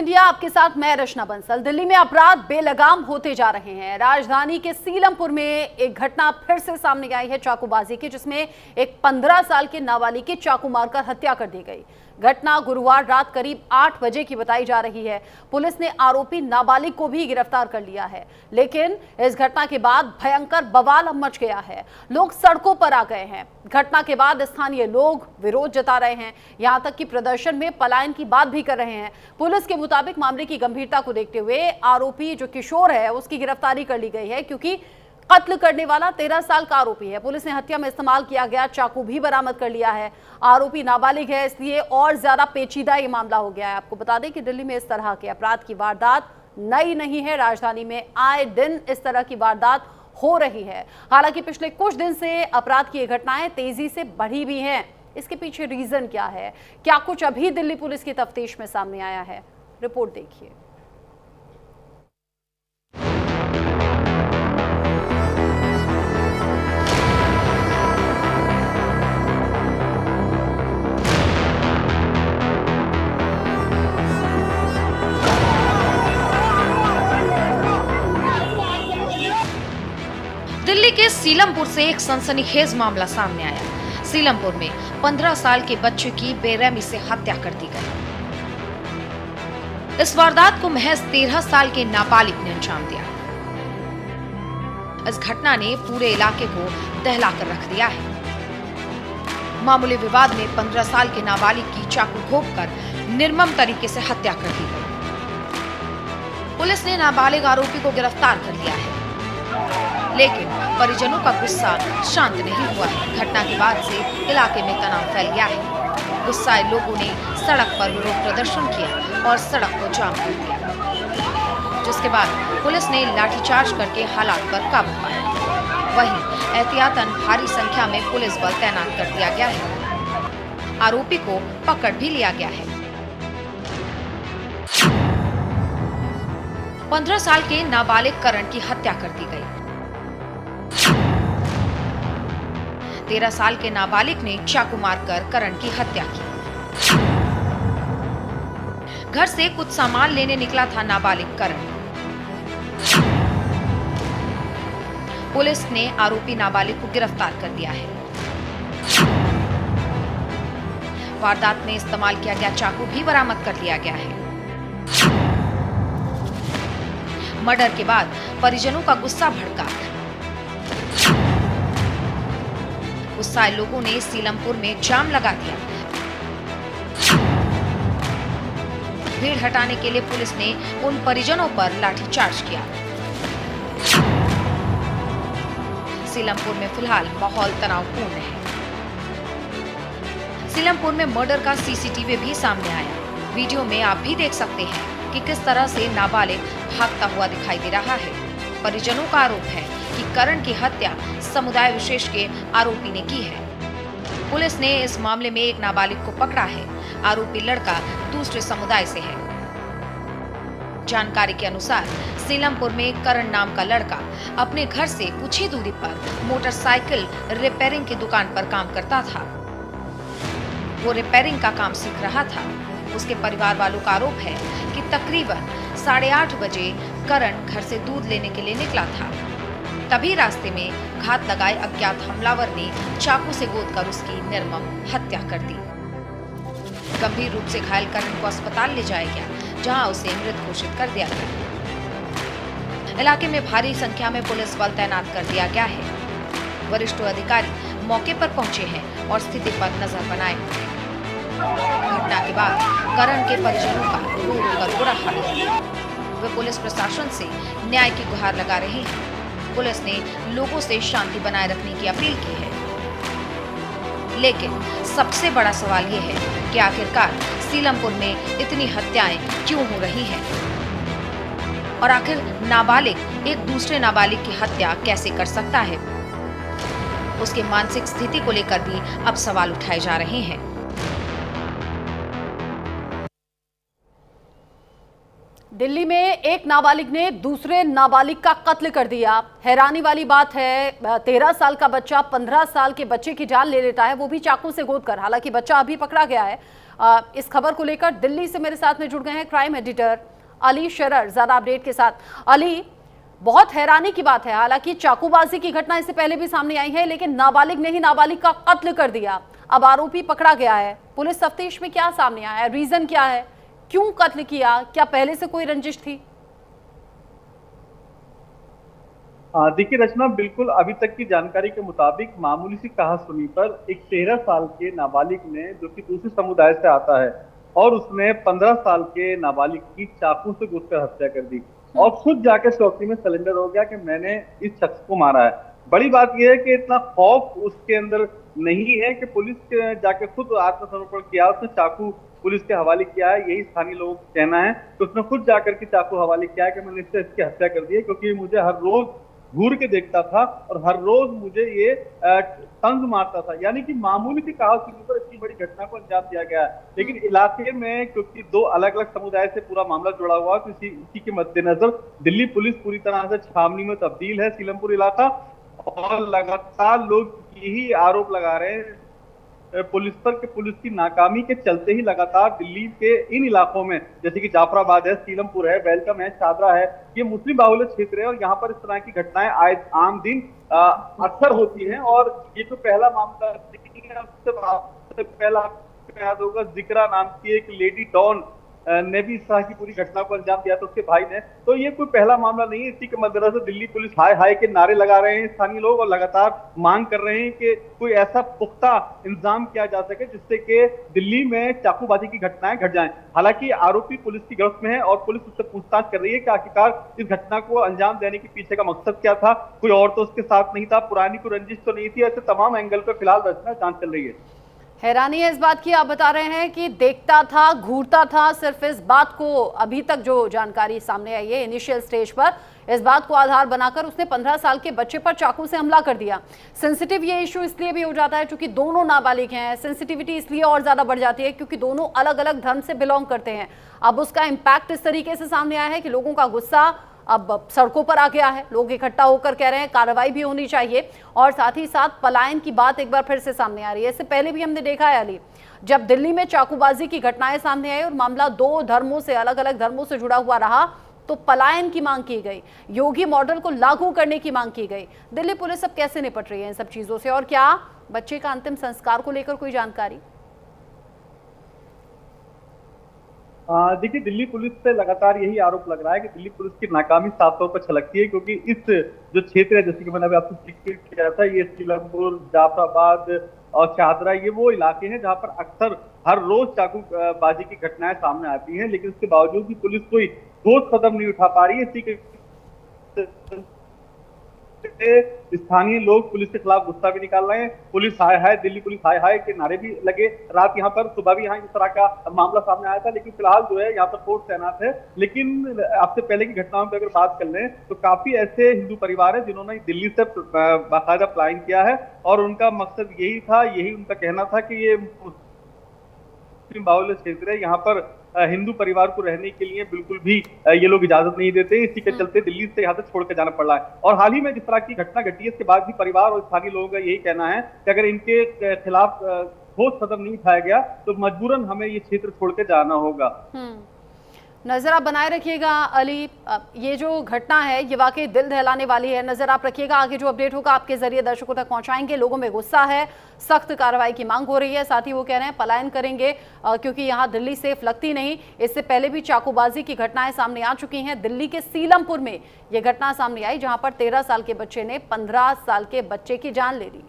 India, आपके साथ मैं रचना बंसल। दिल्ली में अपराध बेलगाम होते जा रहे हैं। राजधानी के सीलमपुर में एक घटना फिर से सामने आई है चाकूबाजी की, जिसमें एक 15 साल के नाबालिग की चाकू मारकर हत्या कर दी गई। घटना गुरुवार रात करीब 8 बजे की बताई जा रही है। पुलिस ने आरोपी नाबालिग को भी गिरफ्तार कर लिया है, लेकिन इस घटना के बाद भयंकर बवाल मच गया है। लोग सड़कों पर आ गए हैं। घटना के बाद स्थानीय लोग विरोध जता रहे हैं, यहां तक कि प्रदर्शन में पलायन की बात भी कर रहे हैं। पुलिस के मुताबिक मामले की गंभीरता को देखते हुए आरोपी जो किशोर है उसकी गिरफ्तारी कर ली गई है, क्योंकि कत्ल करने वाला 13 साल का आरोपी है। पुलिस ने हत्या में इस्तेमाल किया गया चाकू भी बरामद कर लिया है। आरोपी नाबालिग है, इसलिए और ज्यादा पेचीदा ये मामला हो गया है। आपको बता दें कि दिल्ली में इस तरह के अपराध की वारदात नई नहीं है। राजधानी में आए दिन इस तरह की वारदात हो रही है। हालांकि पिछले कुछ दिन से अपराध की घटनाएं तेजी से बढ़ी भी हैं। इसके पीछे रीजन क्या है, क्या कुछ अभी दिल्ली पुलिस की तफ्तीश में सामने आया है? रिपोर्ट देखिए। दिल्ली के सीलमपुर से एक सनसनीखेज मामला सामने आया। सीलमपुर में 15 साल के बच्चे की बेरहमी से हत्या कर दी गई। इस वारदात को महज 13 साल के नाबालिग ने अंजाम दिया। इस घटना ने पूरे इलाके को दहला कर रख दिया है। मामूली विवाद में 15 साल के नाबालिग की चाकू घोंपकर निर्मम तरीके से हत्या कर दी गई। पुलिस ने नाबालिग आरोपी को गिरफ्तार कर लिया है, लेकिन परिजनों का गुस्सा शांत नहीं हुआ है। घटना के बाद से इलाके में तनाव फैल गया है। गुस्साए लोगों ने सड़क पर विरोध प्रदर्शन किया और सड़क को जाम कर दिया, जिसके बाद पुलिस ने लाठीचार्ज करके हालात पर काबू पाया। वहीं एहतियातन भारी संख्या में पुलिस बल तैनात कर दिया गया है। आरोपी को पकड़ भी लिया गया है। 15 साल के नाबालिग करण की हत्या कर दी गई। 13 साल के नाबालिग ने चाकू मारकर करण की हत्या की। घर से कुछ सामान लेने निकला था नाबालिग करण। पुलिस ने आरोपी नाबालिग को गिरफ्तार कर लिया है। वारदात में इस्तेमाल किया गया चाकू भी बरामद कर लिया गया है। मर्डर के बाद परिजनों का गुस्सा भड़का। गुस्साए लोगों ने सीलमपुर में जाम लगा दिया। भीड़ हटाने के लिए पुलिस ने उन परिजनों पर लाठीचार्ज किया। सीलमपुर में फिलहाल माहौल तनावपूर्ण है। सीलमपुर में मर्डर का सीसीटीवी भी सामने आया। वीडियो में आप भी देख सकते हैं कि किस तरह से नाबालिग भागता हुआ दिखाई दे रहा है। परिजनों का आरोप है कि करण की हत्या समुदाय विशेष के आरोपी ने की है। पुलिस ने इस मामले में एक नाबालिग को पकड़ा है। आरोपी लड़का दूसरे समुदाय से है। जानकारी के अनुसार सीलमपुर में करण नाम का लड़का अपने घर से कुछ ही दूरी पर मोटरसाइकिल रिपेयरिंग की दुकान पर काम करता था। वो रिपेयरिंग का काम सीख रहा था। उसके परिवार वालों का आरोप है कि तकरीबन 8:30 बजे करण घर से दूध लेने के लिए निकला था। तभी रास्ते में घात लगाए अज्ञात हमलावर ने चाकू से गोदकर उसकी निर्मम हत्या कर दी। गंभीर रूप से घायल करण को अस्पताल ले जाया गया, जहां उसे मृत घोषित कर दिया गया। इलाके में भारी संख्या में पुलिस बल तैनात कर दिया गया है। वरिष्ठ अधिकारी मौके पर पहुंचे हैं और स्थिति पर नजर बनाए हुए हैं। घटना के बाद करण के परिजनों का रो रो कर बुरा हाल है। वे पुलिस प्रशासन से न्याय की गुहार लगा रहे हैं। पुलिस ने लोगों से शांति बनाए रखने की अपील की है, लेकिन सबसे बड़ा सवाल ये है कि आखिरकार सीलमपुर में इतनी हत्याएं क्यों हो रही हैं? और आखिर नाबालिग एक दूसरे नाबालिग की हत्या कैसे कर सकता है? उसके मानसिक स्थिति को लेकर भी अब सवाल उठाए जा रहे हैं। दिल्ली में एक नाबालिग ने दूसरे नाबालिग का कत्ल कर दिया। हैरानी वाली बात है, 13 साल का बच्चा 15 साल के बच्चे की जान ले लेता है, वो भी चाकू से गोदकर। हालांकि बच्चा अभी पकड़ा गया है। इस खबर को लेकर दिल्ली से मेरे साथ में जुड़ गए हैं क्राइम एडिटर अली शरर ज्यादा अपडेट के साथ। अली, बहुत हैरानी की बात है, हालांकि चाकूबाजी की घटना इससे पहले भी सामने आई है, लेकिन नाबालिग ने ही नाबालिग का कत्ल कर दिया। अब आरोपी पकड़ा गया है। पुलिस तफ्तीश में क्या सामने आया है, रीजन क्या है, क्यों कत्ल किया, क्या पहले से कोई रंजिश थी? देखिए रचना, बिल्कुल अभी तक की जानकारी के मुताबिक मामूली सी कहासुनी पर एक 13 साल के नाबालिग ने, जो कि दूसरे समुदाय से आता है, और उसने 15 साल के नाबालिग की चाकू से घुसकर हत्या कर दी और खुद जाके चौकी में सरेंडर हो गया कि मैंने इस शख्स को मारा है। बड़ी बात यह है कि इतना खौफ उसके अंदर नहीं है कि पुलिस के जाके खुद आत्मसमर्पण किया, उसने चाकू पुलिस के हवाले किया है, यही स्थानीय लोगों का कहना है। तो उसने खुद जाकर के चाकू हवाले किया है कि मैंने इसकी हत्या कर दी है, क्योंकि मुझे हर रोज घूर के देखता था और हर रोज मुझे ये तंग मारता था। यानी कि मामूली सी कहासुनी पर इतनी बड़ी घटना को अंजाम दिया गया है। लेकिन इलाके में क्योंकि दो अलग अलग समुदाय से पूरा मामला जुड़ा हुआ है, तो इसी के मद्देनजर दिल्ली पुलिस पूरी तरह से छावनी में तब्दील है, सीलमपुर इलाका, और लगातार लोग यही आरोप लगा रहे हैं पुलिस पर कि पुलिस की नाकामी के चलते ही लगातार दिल्ली के इन इलाकों में, जैसे कि जाफराबाद है, सीलमपुर है, वेलकम है, शादरा है, ये मुस्लिम बाहुल्य क्षेत्र है और यहाँ पर इस तरह की घटनाएं आम दिन अक्सर होती हैं। और ये तो पहला मामला नहीं है, उससे पहला याद होगा जिक्रा नाम की एक लेडी डॉन ने भी इस तरह की पूरी घटना को अंजाम दिया था उसके भाई ने। तो ये कोई पहला मामला नहीं है। इसी के मद्देनजर दिल्ली पुलिस हाय हाय के नारे लगा रहे हैं स्थानीय लोग और लगातार मांग कर रहे हैं कि कोई ऐसा पुख्ता इंतजाम किया जा सके जिससे कि दिल्ली में चाकूबाजी की घटनाएं घट जाएं। हालांकि आरोपी पुलिस की गिरफ्त में है और पुलिस उससे पूछताछ कर रही है कि आखिरकार इस घटना को अंजाम देने के पीछे का मकसद क्या था, कोई और तो उसके साथ नहीं था, पुरानी कोई रंजिश तो नहीं थी। ऐसे तमाम एंगल पर फिलहाल रचना जांच चल रही है। हैरानी है इस बात की, आप बता रहे हैं कि देखता था, घूरता था, सिर्फ इस बात को, अभी तक जो जानकारी सामने आई है इनिशियल स्टेज पर, इस बात को आधार बनाकर उसने 15 साल के बच्चे पर चाकू से हमला कर दिया। सेंसिटिव ये इशू इसलिए भी हो जाता है क्योंकि दोनों नाबालिग हैं, सेंसिटिविटी इसलिए और ज्यादा बढ़ जाती है क्योंकि दोनों अलग अलग धर्म से बिलोंग करते हैं। अब उसका इम्पैक्ट इस तरीके से सामने आया है कि लोगों का गुस्सा अब सड़कों पर आ गया है, लोग इकट्ठा होकर कह रहे हैं कार्रवाई भी होनी चाहिए, और साथ ही साथ पलायन की बात एक बार फिर से सामने आ रही है। इससे पहले भी हमने देखा है अली, जब दिल्ली में चाकूबाजी की घटनाएं सामने आई और मामला दो धर्मों से, अलग अलग धर्मों से जुड़ा हुआ रहा, तो पलायन की मांग की गई, योगी मॉडल को लागू करने की मांग की गई। दिल्ली पुलिस अब कैसे निपट रही है इन सब चीजों से, और क्या बच्चे का अंतिम संस्कार को लेकर कोई जानकारी? देखिए, दिल्ली पुलिस से लगातार यही आरोप लग रहा है कि दिल्ली पुलिस की नाकामी साफ तौर पर छलकती है, क्योंकि इस जो क्षेत्र है, जैसे कि मैंने अभी आपको जिक्र किया था, ये सीलमपुर, जाफराबाद और शाहदरा, ये वो इलाके हैं जहां पर अक्सर हर रोज चाकूबाजी की घटनाएं सामने आती हैं, लेकिन इसके बावजूद भी पुलिस कोई ठोस कदम नहीं उठा पा रही है। इसी के स्थानीय लोग पुलिस के खिलाफ गुस्सा भी निकाल रहे हैं। पुलिस हाय हाय, दिल्ली पुलिस हाय हाय के नारे भी लगे। रात यहाँ पर, सुबह भी यहाँ इस तरह का मामला सामने आया था, लेकिन फिलहाल जो है यहाँ पर फोर्स तैनात है। लेकिन आपसे पहले की घटनाओं पर अगर बात कर लें तो काफी ऐसे हिंदू परिवार है जिन्होंने दिल्ली से बाकायदा प्लान किया है और उनका मकसद यही था, यही उनका कहना था कि ये मुस्लिम बाहुल्य क्षेत्र है, यहाँ पर हिंदू परिवार को रहने के लिए बिल्कुल भी ये लोग इजाजत नहीं देते। इसी के चलते दिल्ली से यहाँ तक छोड़ कर जाना पड़ रहा है। और हाल ही में जिस तरह की घटना घटी है, इसके बाद भी परिवार और स्थानीय लोगों का यही कहना है कि अगर इनके खिलाफ ठोस कदम नहीं उठाया गया तो मजबूरन हमें ये क्षेत्र छोड़ के जाना होगा। नजर आप बनाए रखिएगा अली, ये जो घटना है ये वाकई दिल दहलाने वाली है। नजर आप रखिएगा, आगे जो अपडेट होगा आपके जरिए दर्शकों तक पहुंचाएंगे। लोगों में गुस्सा है, सख्त कार्रवाई की मांग हो रही है, साथ ही वो कह रहे हैं पलायन करेंगे क्योंकि यहाँ दिल्ली सेफ लगती नहीं। इससे पहले भी चाकूबाजी की घटनाएं सामने आ चुकी हैं। दिल्ली के सीलमपुर में ये घटना सामने आई जहां पर 13 साल के बच्चे ने 15 साल के बच्चे की जान ले ली।